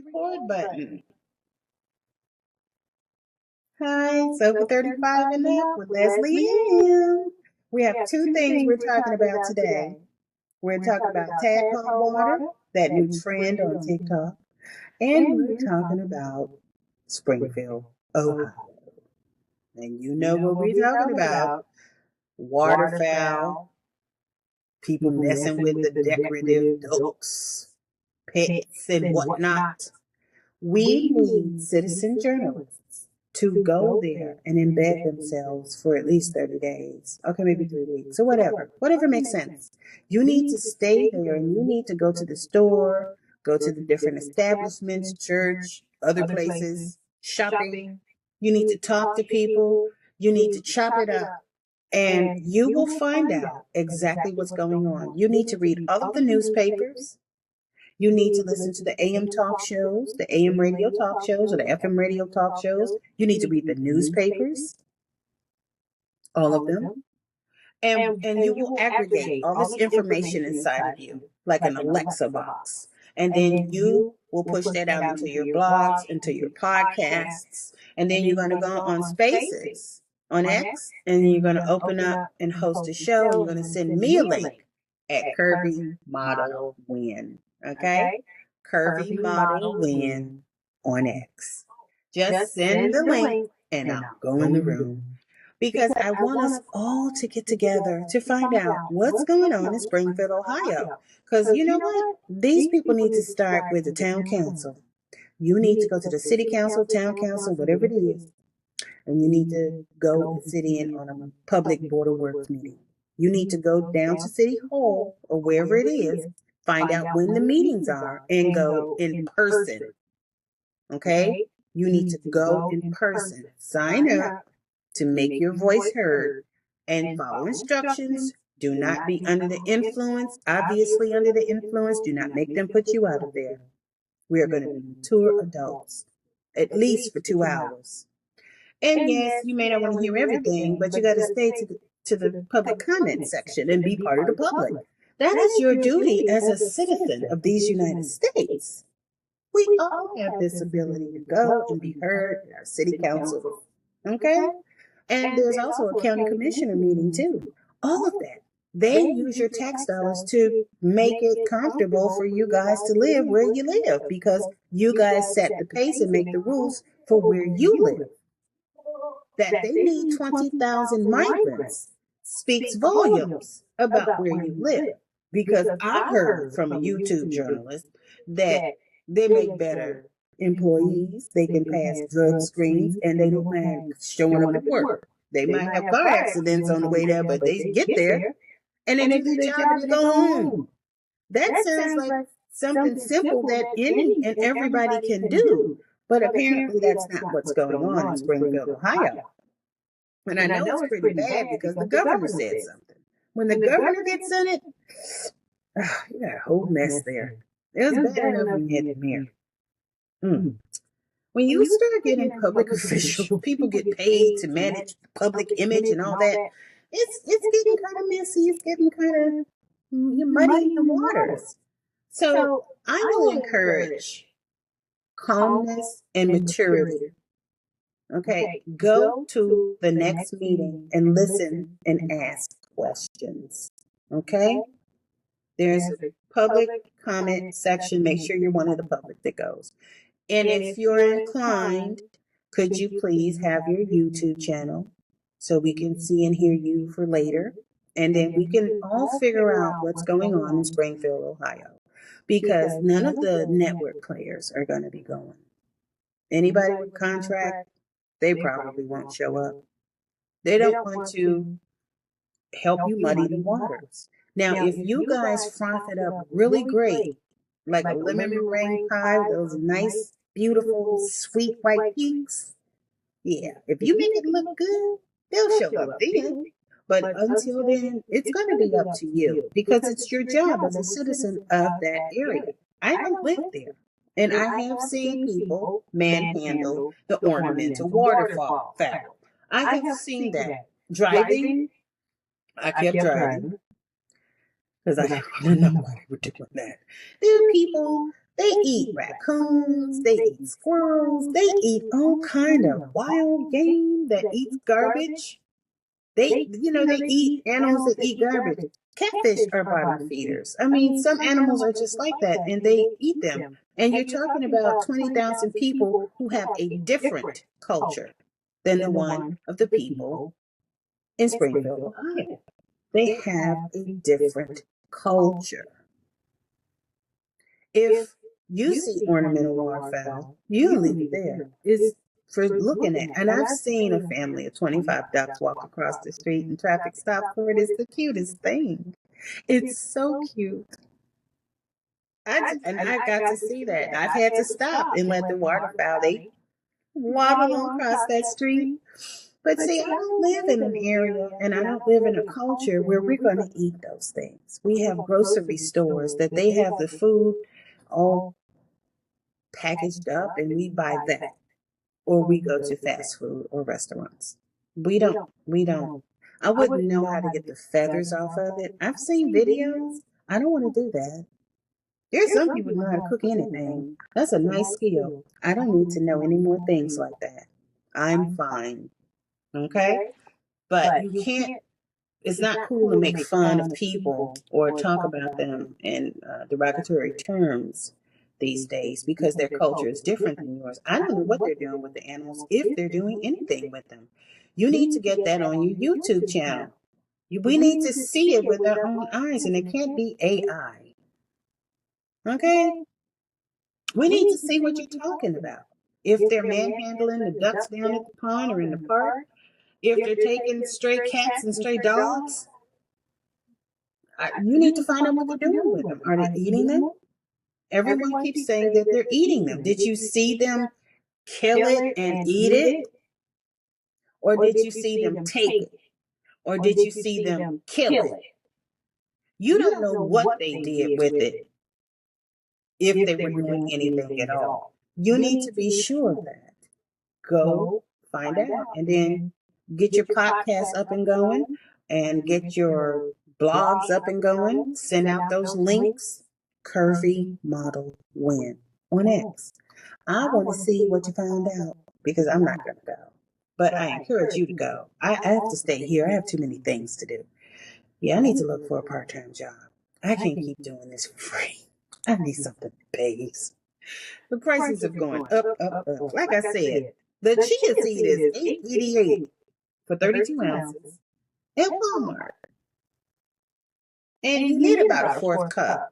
record button. Hi, Sofa 35 and up with Leslie M. We have two things we're talking about today. We're talking about tadpole water, that new trend on TikTok, and we're talking about Springfield, Ohio. And you know what we're talking about. Waterfowl, people messing with the decorative ducks, pets, and whatnot. We need citizen journalists to go there and embed themselves for at least 30 days. Okay, maybe 3 weeks or whatever makes sense. You need to stay there and you need to go to the store, go to the different establishments, church, other places, shopping. You need to talk to people. You need to chop it up. And you will find out exactly what's going on. You need to read all of the newspapers. You need to listen to the AM talk shows, the AM radio talk shows, or the FM radio talk shows. You need to read the newspapers, all of them. And you will aggregate all this information inside of you, like an Alexa box. And then you will push that out into your blogs, into your podcasts. And then you're going to go on Spaces on X, and you're going to open up and host a show, and you're going to send me a link at Curvy Model Win. Okay? Curvy Model Win on X. Just send the link and I'll go in the room. Because I want us all to get together to find out what's going on in Springfield, Ohio. Because you know what? These people need to start with the town council. You need to go to the city council, town council, whatever it is. And you need to go and sit in on a public board of works meeting. You need to go down to City Hall or wherever it is, find out when the meetings are, and go in person. Okay? You need to go in person. Sign up to make your voice heard and follow instructions. Do not be under the influence. Obviously, under the influence, do not make them put you out of there. We are going to be mature adults, at least for 2 hours. And yes, you may not want to hear everything, but you got to stay to the public comment section and be part of the public. That is your duty as a citizen of these United States. We all have this ability to go and be heard in our city council. Okay? And there's also a county commissioner meeting too. All of that. They use your tax dollars to make it comfortable for you guys to live where you live because you guys set the pace and make the rules for where you live. That they need 20,000 migrants speaks volumes about where you live. Because I heard from a YouTube journalist that they make better employees, they can pass drug screens, and they don't mind showing up at work. They might have car accidents on the way there, but they get there and they do their job and they go home. That sounds like something simple that any and everybody can do, but apparently that's not what's going on in Springfield, Ohio. And I know it's pretty bad because the governor said something. When the governor gets in it, you got a whole mess there. It was bad enough when you had the mayor. When you start getting public officials, people get paid to manage public image and all that. It's getting kind of messy. It's getting kind of muddy in the waters. So I will encourage calmness and maturity. Okay, go to the next meeting and listen and ask questions. Okay, there's a public comment section. Make sure you're one of the public that goes. And if you're inclined, could you please have your YouTube channel so we can see and hear you for later? And then we can all figure out what's going on in Springfield, Ohio. Because none of the network players are going to be going. Anybody with contract, they probably won't show up. They don't want to help you muddy the waters. Now, if you guys froth it up really great, like a lemon meringue pie, those nice, beautiful, sweet white peaks, yeah, if you make it look good, they'll show up then. But until then, it's going to be up to you because it's your job as a citizen of that area. I don't live there. And I have seen people manhandle the ornamental waterfall fowl. I have seen that. Driving, I kept driving because I didn't know why they were doing that. There are people They eat raccoons, they eat squirrels, they eat all kind of wild game that eats garbage. They eat animals that eat garbage. Catfish are bottom feeders. I mean, some animals are just like that and they eat them. And you're talking about 20,000 people who have a different culture than the one of the people in Springfield, Ohio. They have a different culture. If you see ornamental waterfowl, you leave it there. It's for looking at. And I've seen a family of 25 ducks walk across the street and traffic stop for it. It's the cutest thing. It's so cute. I got to see that. I've had to stop and let the waterfowl, they waddle across that street. But see, I don't live in an area and I don't live in a culture where we're going to eat those things. We have grocery stores that they have the food all packaged up and we buy that. Or we go to fast food or restaurants. We don't. I wouldn't know how to get the feathers off of it. I've seen videos. I don't want to do that. There's some people who know how to cook anything. That's a nice skill. I don't need to know any more things like that. I'm fine. Okay? But you can't, it's not cool to make fun of people or talk about them in derogatory terms these days because their culture is different than yours. I don't know what they're doing with the animals, if they're doing anything with them. You need to get that on your YouTube channel. We need to see it with our own eyes, and it can't be AI. Okay? We need to see what you're talking about. If they're manhandling the ducks down at the pond or in the park, if they're taking stray cats and stray dogs, you need to find out what they're doing with them. Are they eating them? Everyone keeps saying that they're eating them. Did you see them kill it and eat it? Or did you see them take it? Or did you see them kill it? You don't know what they did with it if they were doing anything at all. You need to be sure of that. Go find out and then get your podcast up and going and get your blogs up and going. Send out those links. Curvy Model Win on X. I want to see what you found out because I'm not going to go. But I encourage you to go. I have to stay here. I have too many things to do. Yeah, I need to look for a part-time job. I can't keep doing this for free. I need something that pays. The prices have gone up, up, up. Like I said, the chia seed is $8.88 for 32 ounces at Walmart. And you need about a fourth cup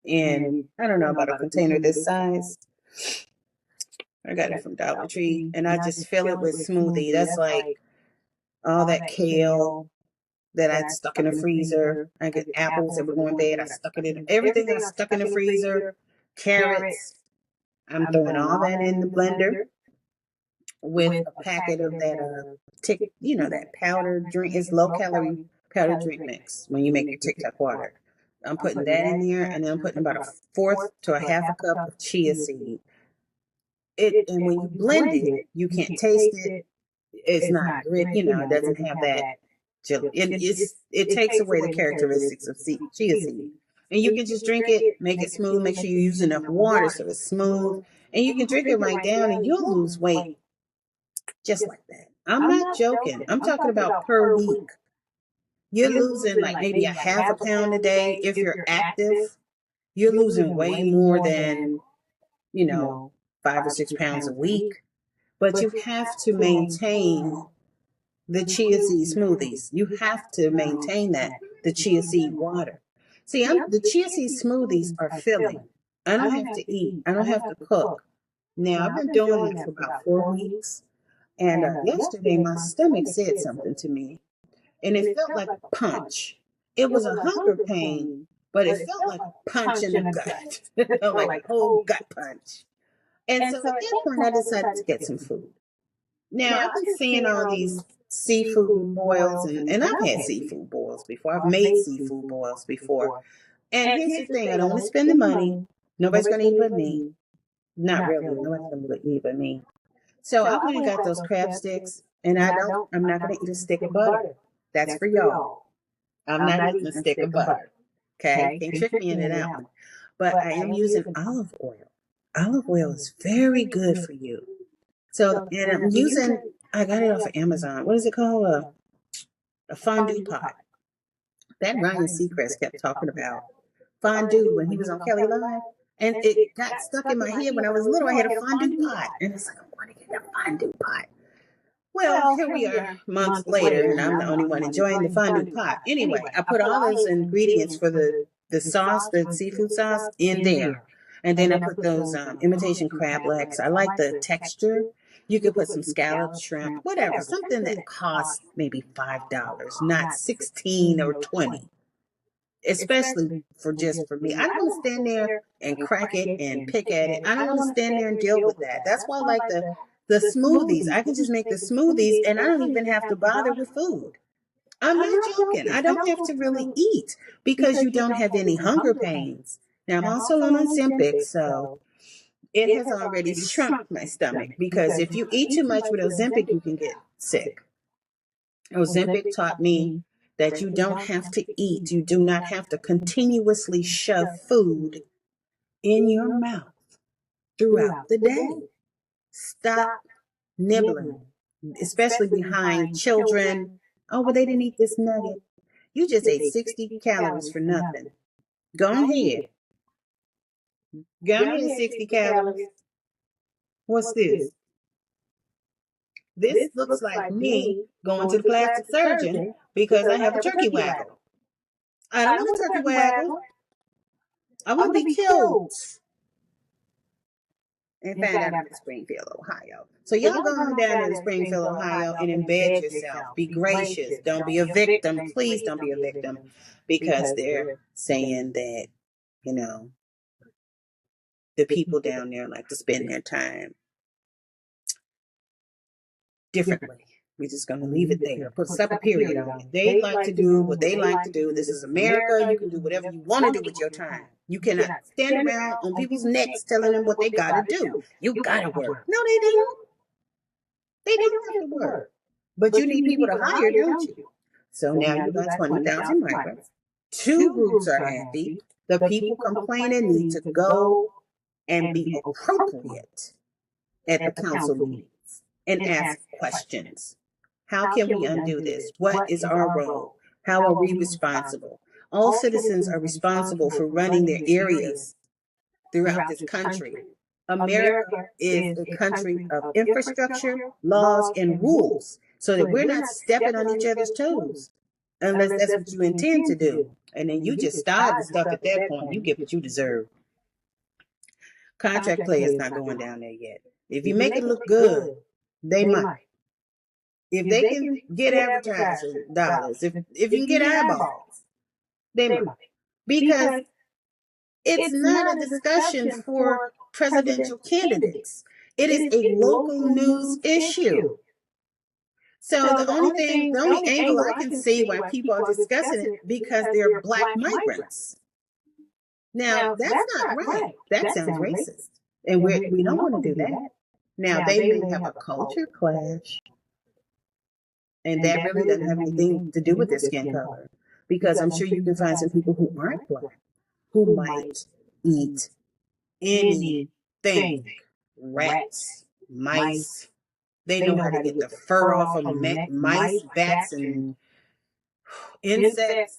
in, I don't know, about a container this size. I got it from Dollar Tree, and I just fill it with smoothie. That's like all that kale that I stuck in the freezer. I get apples that were going bad. I stuck it in everything. I stuck in the freezer. Carrots. I'm throwing all that in the blender with a packet of that that powdered drink. It's low calorie powdered drink mix when you make your TikTok water. I'm putting that in there, and then I'm putting about a fourth to a half a cup of chia seed. And when you blend it, you can't taste it. It's not grit, it doesn't have that jelly. It takes away the characteristics of chia seed. And you can just drink it, make it smooth, make sure you use enough water so it's smooth. And you can drink it right down and you'll lose weight just like that. I'm not joking. I'm talking about per week. You're losing like maybe a half a pound a day if you're active. You're losing way more than, 5 or 6 pounds a week. But you have to maintain the chia seed smoothies. You have to maintain that, the chia seed water. See, the chia seed smoothies are filling. I don't have to eat. I don't have to cook. Now, I've been doing that for about 4 weeks. And yesterday, my stomach said something to me. And it felt like a punch. It was a hunger pain, but it felt like a punch in the gut. It felt like a whole gut punch. And so at that point, I decided to get some food. Now, I've been seeing all these seafood boils, and I've had seafood boils before. I've made seafood boils before. And here's the thing. I don't want to spend the money. Nobody's going to eat but me. Not really. Nobody's going to eat but me. So I went and got those crab sticks, and I'm not going to eat a stick of butter. That's for y'all. I'm not eating a stick of butter. Okay? Can't trick me into that one. but I am using olive oil. Olive oil is very good for you. So, and I'm using, I got it off of Amazon. What is it called? A fondue pot. That Ryan Seacrest kept talking about fondue when he was on Kelly Live. And it got stuck in my head when I was little. I had a fondue pot. And it's like, I want to get a fondue pot. Well, here we are months later, and I'm the only one enjoying the fondue pot. Anyway, I put all those ingredients for the sauce, the seafood sauce, in there. And then I put those imitation crab legs. I like the texture. You could put some scalloped shrimp, whatever, something that costs maybe $5, not 16 or 20. Especially for me. I don't want to stand there and crack it and pick at it. I don't want to stand there and deal with that. That's why I like the smoothies. I can just make the smoothies and I don't even have to bother with food. I'm not joking. I don't have to really eat because you don't have any hunger pains. Now I'm also on Ozempic, so it has already shrunk my stomach because if you eat too much with Ozempic, you can get sick. Ozempic taught me that you don't have to eat. You do not have to continuously shove food in your mouth throughout the day. Stop nibbling, especially behind children. Oh, well, they didn't eat this nugget. You just ate 60 calories for nothing. Go ahead. Go ahead, 60 calories. What's this? This looks like me going to the plastic surgeon because I have a turkey waggle. I don't want a turkey waggle. I want to be killed. And found out I'm in Springfield, Ohio. So y'all go on down there to Springfield, Ohio and embed yourself. Be gracious. Don't be a victim. Please don't be a victim because they're saying that, you know, the people down there like to spend their time differently. We're just going to leave it there. Slap a period on it. They like to do what they like to do. This is America. You can do whatever you want to do with your time. You cannot stand around on people's necks telling them what they got to do. You got to work. No, they don't. They don't have to work. But you need people to hire, don't you? So now you got 20,000 migrants. Two groups are happy. The people complaining need to go and be appropriate at the council meetings and ask questions. How can we undo this? What is our role? How are we responsible? All citizens are responsible for running their areas throughout this country. America is a country of infrastructure, laws, and rules so that we're not stepping on each other's toes unless that's what you intend to do. And then you just start the stuff at that point. You get what you deserve. Contract play is not going down there yet. If you make it look good, they might. If they can get advertising dollars, if you can get eyeballs, they might. Because it's not a discussion for presidential candidates. It is a local news issue. So the only angle I can see why people are discussing it because they're Black migrants. Now that's not right. That sounds racist, and we don't want to do that. Now they may have a culture clash. And that really doesn't have anything to do with their skin color. Because I'm sure you can find some people who aren't Black who might eat anything. Rats, mice. They know how to get the fur off of mice, bats, and insects.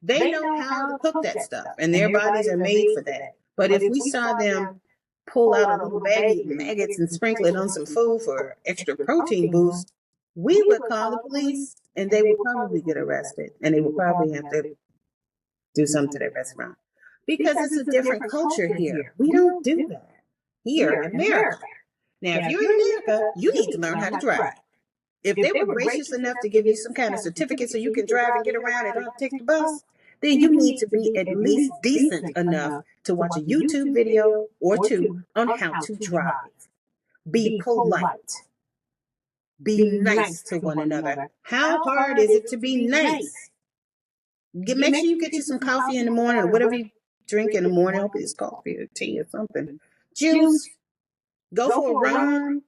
They know how to cook that stuff. And their bodies are made for that. But if we saw them pull out a little baggie of maggots and sprinkle it on some food for extra protein boost, we would call the police and they would probably get arrested and they would probably have to do something to their restaurant because it's a different culture here. We don't do that here in America. Now, if you're in America, you need to learn how to drive. If they were gracious enough to give you some kind of certificate so you can drive and get around and don't take the bus, then you need to be at least decent enough to watch a YouTube video or two on how to drive. Be polite. Be nice to one another. How hard is it to be nice? Make sure you get you some coffee in the morning or whatever you drink in the morning. I hope it's coffee or tea or something. Juice. Go for a run.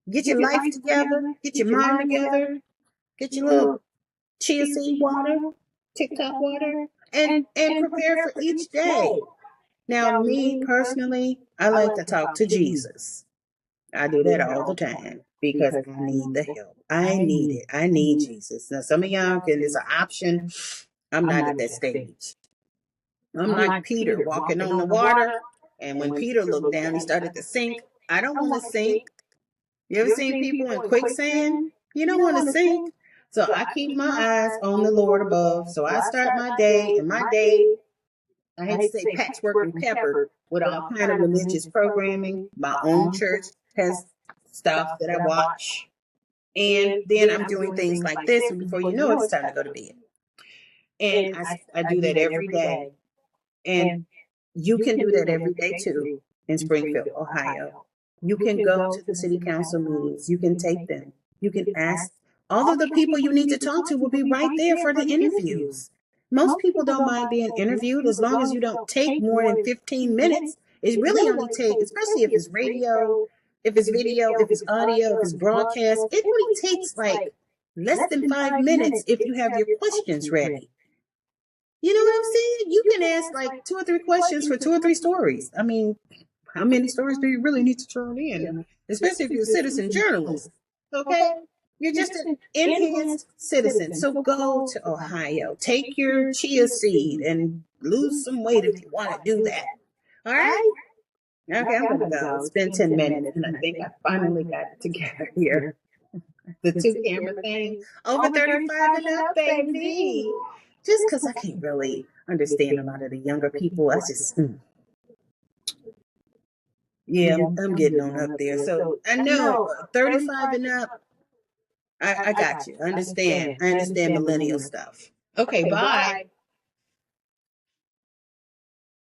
Get your life together. Get your mind together. Get your little chia seed water, TikTok water, and prepare for each day. Now, me personally, I like to talk to Jesus. I do that all the time because I need the help. I need it. I need Jesus. Now, some of y'all can, it's an option. I'm not at that stage. I'm like Peter walking on the water. And when Peter looked down, he started to sink. I don't want to sink. You ever seen people in quicksand? You don't want to sink. So I keep my eyes on the Lord above. So I start my day, and my day, I hate to say patchwork and peppered with all kind of religious programming. My own church has stuff that I watch. And then I'm doing things like this, and before you know it, it's time to go to bed. And I do that every day. And you can do that every day too in Springfield, Ohio. You can go to the city council meetings. You can take them. You can ask. All of the people you need to talk to will be right there for the interviews. Most people don't mind being interviewed as long as you don't take more than 15 minutes. It really only takes, especially if it's radio, if it's video, if it's audio, if it's broadcast, it really takes like less than 5 minutes if you have your questions ready. You know what I'm saying? You can ask like 2 or 3 questions for 2 or 3 stories. I mean, how many stories do you really need to turn in? Especially if you're a citizen journalist. Okay? You're just an enhanced citizen. So go to Ohio. Take your chia seed and lose some weight if you want to do that. All right? Okay, I'm going to go. It's been 10 minutes, and I think I finally got it together here. The two camera thing. Over 35 and up, baby. Just because I can't really understand a lot of the younger people. I just, yeah, I'm getting on up there. So I know 35 and up, I got you. I understand. I understand millennial stuff. Okay, bye.